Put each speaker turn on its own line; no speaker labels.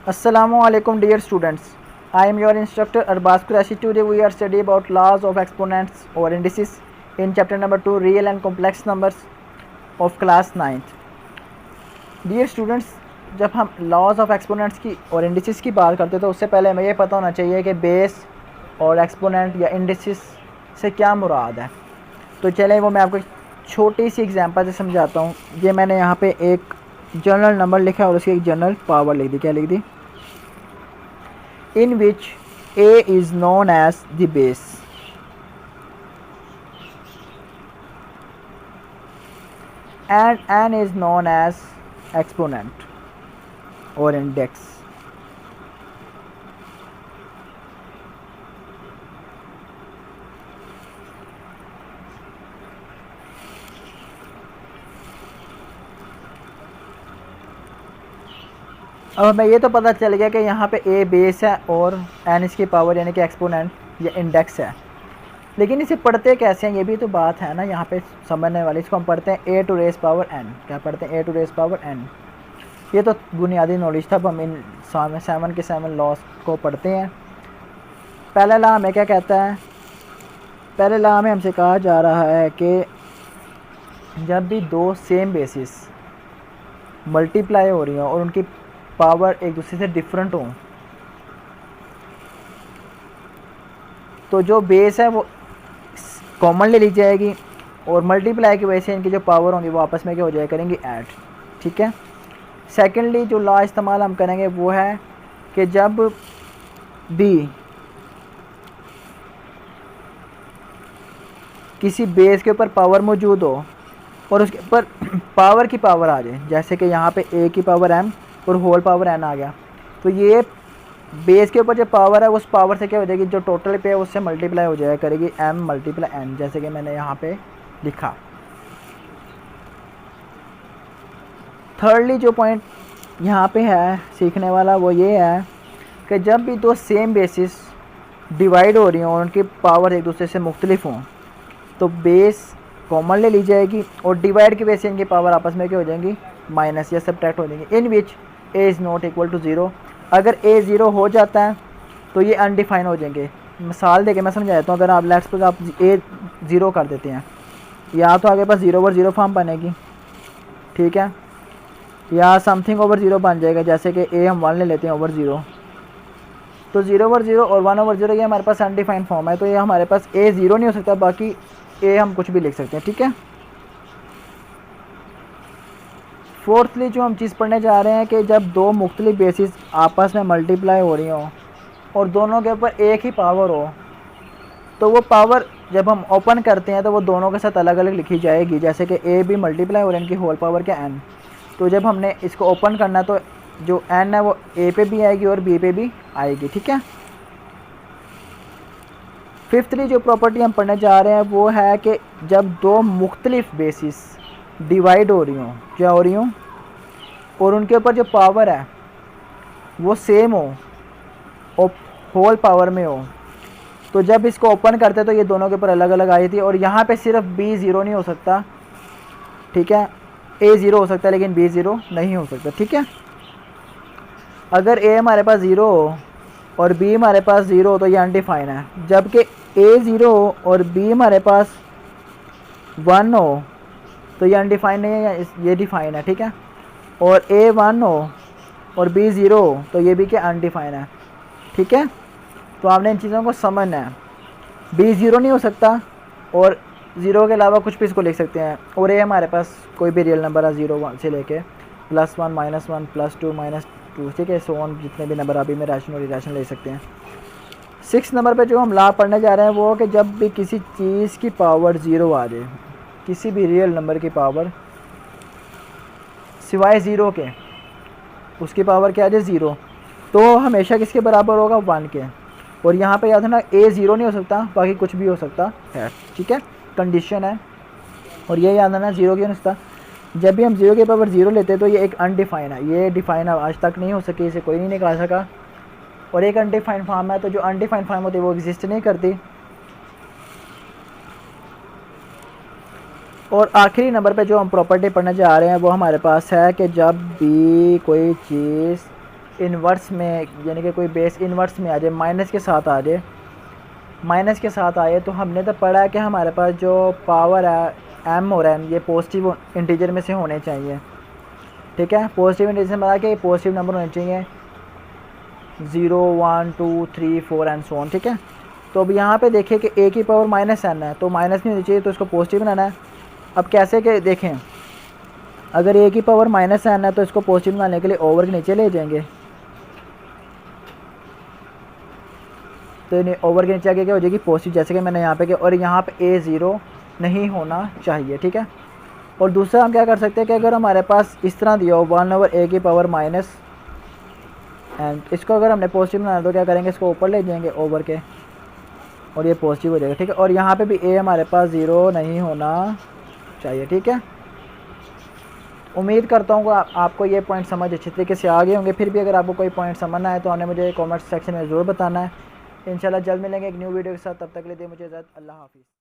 Assalamualaikum dear students. I am your instructor Arbaz Qureshi. Today we are studying about laws of exponents or indices in chapter number 2 real and complex numbers of class 9th. Dear students, जब हम laws of exponents की और indices की बात करते हैं तो उससे पहले हमें ये पता होना चाहिए कि बेस और एक्सपोनेंट या इंडिसेस से क्या मुराद है। तो चलें वो मैं आपको छोटी सी एग्जांपल से समझाता हूँ। ये मैंने यहाँ पे एक जनरल नंबर लिखा है और उसकी एक जनरल पावर लिख दी। क्या लिख दी? In which a is known as the base and n is known as exponent or index. अब हमें ये तो पता चल गया कि यहाँ पे a बेस है और n इसकी पावर यानी कि एक्सपोनेंट या इंडेक्स है, लेकिन इसे पढ़ते कैसे हैं ये भी तो बात है ना यहाँ पे समझने वाली। इसको हम पढ़ते हैं a to raise power n। क्या पढ़ते हैं? a to raise power n। ये तो बुनियादी नॉलेज था। अब हम इन 7 के 7 लॉस को पढ़ते हैं। पहला लॉ हमें क्या कहता है? पहले लॉ में हमसे कहा जा रहा है कि जब भी दो सेम बेसिस मल्टीप्लाई हो रही हो और उनकी पावर एक दूसरे से डिफरेंट हो तो जो बेस है वो कॉमन ले ली जाएगी और मल्टीप्लाई की वजह से इनकी जो पावर होंगी वो आपस में क्या हो जाए करेंगी? ऐड। ठीक है। सेकेंडली जो लॉ इस्तेमाल हम करेंगे वो है कि जब भी किसी बेस के ऊपर पावर मौजूद हो और उसके ऊपर पावर की पावर आ जाए, जैसे कि यहाँ पे a की पावर m और होल पावर n आ गया, तो ये बेस के ऊपर जो पावर है उस पावर से क्या हो जाएगी? जो टोटल पे है उससे मल्टीप्लाई हो जाया करेगी m मल्टीप्लाई n, जैसे कि मैंने यहाँ पे लिखा। थर्डली जो पॉइंट यहाँ पे है सीखने वाला वो ये है कि जब भी दो सेम बेसिस डिवाइड हो रही हों और उनकी पावर एक दूसरे से मुख्तलिफ हों तो बेस कॉमन ले ली जाएगी और डिवाइड की वजह से इनकी पावर आपस में क्या हो जाएंगी? माइनस या सब्ट्रैक्ट हो जाएंगी। In which a is not equal to 0। अगर a 0 हो जाता है तो ये अनडिफाइन हो जाएंगे। मिसाल देके मैं समझा देता हूँ। अगर आप लेट्स सपोज आप a 0 कर देते हैं, या तो आगे पास 0 ओवर 0 फॉर्म बनेगी, ठीक है, या समथिंग ओवर 0 बन जाएगा, जैसे कि a हम 1 ले लेते हैं ओवर 0, तो 0 ओवर 0 और 1 ओवर 0 ये हमारे पास अनडिफाइन फॉर्म है, तो ये हमारे पास a 0 नहीं हो सकता, बाकी a हम कुछ भी लिख सकते हैं। ठीक है। फोर्थली जो हम चीज़ पढ़ने जा रहे हैं कि जब दो मुख्तलिफ बेसिस आपस में मल्टीप्लाई हो रही हों और दोनों के ऊपर एक ही पावर हो तो वो पावर जब हम ओपन करते हैं तो वो दोनों के साथ अलग अलग लिखी जाएगी, जैसे कि a भी मल्टीप्लाई हो रही है इनकी होल पावर के n। तो जब हमने इसको ओपन करना तो जो n है वो a पे भी आएगी और b पे भी आएगी। ठीक है। फिफ्थली जो प्रॉपर्टी हम पढ़ने जा रहे हैं वो है कि जब दो मुख्तलिफ बेसिस डिवाइड हो रही हों, क्या हो रही हों, और उनके ऊपर जो पावर है वो सेम हो और होल पावर में हो, तो जब इसको ओपन करते तो ये दोनों के ऊपर अलग अलग आई थी। और यहाँ पे सिर्फ b 0 नहीं हो सकता, ठीक है, a 0 हो सकता है लेकिन b 0 नहीं हो सकता। ठीक है। अगर a हमारे पास 0 हो और b हमारे पास 0 हो तो ये अनडिफाइन है, जबकि a 0 हो और b हमारे पास 1 हो तो ये अनडिफाइन नहीं है, ये डिफाइन है। ठीक है। और a 1 हो और b 0 हो तो ये भी क्या? अनडिफाइन है। ठीक है। तो आपने इन चीज़ों को समझना है। b 0 नहीं हो सकता और 0 के अलावा कुछ भी इसको लिख सकते हैं, और a हमारे पास कोई भी रियल नंबर है 0 1 से लेके +1 -1 +2 -2, ठीक है, सो ऑन जितने भी नंबर अभी में रैशनल और इरेशनल ले सकते हैं। 6 नंबर पे जो हम लॉ पढ़ने जा रहे हैं वो कि जब भी किसी चीज़ की पावर 0 आ जाए, किसी भी रियल नंबर की पावर सिवाय 0 के उसकी पावर क्या आ जाए? 0, तो हमेशा किसके बराबर होगा? 1 के। और यहाँ पे याद है ना a 0 नहीं हो सकता, बाकी कुछ भी हो सकता है। ठीक है, कंडीशन है। और ये याद है ना 0 क्यों नहीं होता? जब भी हम 0 के पावर 0 लेते हैं तो ये एक अनडिफाइन है, ये डिफाइन आज तक नहीं हो सकी, इसे कोई नहीं निकाल सका, और एक अनडिफाइंड फॉर्म है। तो जो अनडिफाइंड फॉर्म होती है वो एग्जिस्ट नहीं करती। और आखिरी नंबर पे जो हम प्रॉपर्टी पढ़ने जा रहे हैं वो हमारे पास है कि जब भी कोई चीज़ इन्वर्स में, यानी कि कोई बेस इन्वर्स में आ जाए, माइनस के साथ आ जाए, माइनस के साथ आए, तो हमने तो पढ़ा है कि हमारे पास जो पावर है एम और एन ये पॉजिटिव इंटीजर में से होने चाहिए। ठीक है, पॉजिटिव इंटीजर से बना के पॉजिटिव नंबर होने चाहिए 0 1 2 3 4 एंड सो ऑन। ठीक है, तो अब यहाँ पे देखें कि ए की पावर माइनस एन है, तो माइनस नहीं होनी चाहिए, तो इसको पॉजिटिव बनाना है। अब कैसे के देखें, अगर ए की पावर माइनस एन है तो इसको पॉजिटिव बनाने के लिए ओवर के नीचे ले जाएंगे, तो ओवर के नीचे आगे क्या हो जाएगी पॉजिटिव, जैसे कि मैंने यहाँ पे किया। और यहाँ पे ए ज़ीरो नहीं होना चाहिए। ठीक है, और दूसरा हम क्या कर सकते हैं कि अगर हमारे पास इस तरह दिया हो 1/a की पावर माइनस एंड इसको अगर हमने पॉजिटिव बनाना तो क्या करेंगे, इसको ऊपर ले जाएंगे ओवर के, और ये पॉजिटिव हो जाएगा। ठीक है, और यहाँ पे भी ए हमारे पास ज़ीरो नहीं होना चाहिए। ठीक है, उम्मीद करता हूँ आपको ये पॉइंट समझ अच्छी तरीके से आ गए होंगे। फिर भी अगर आपको कोई पॉइंट समझना है तो आपने मुझे कमेंट सेक्शन में ज़रूर बताना है। इंशाल्लाह जल्द मिलेंगे एक न्यू वीडियो के साथ, तब तक के लिए मुझे इजाज़त, अल्लाह हाफ़िज़।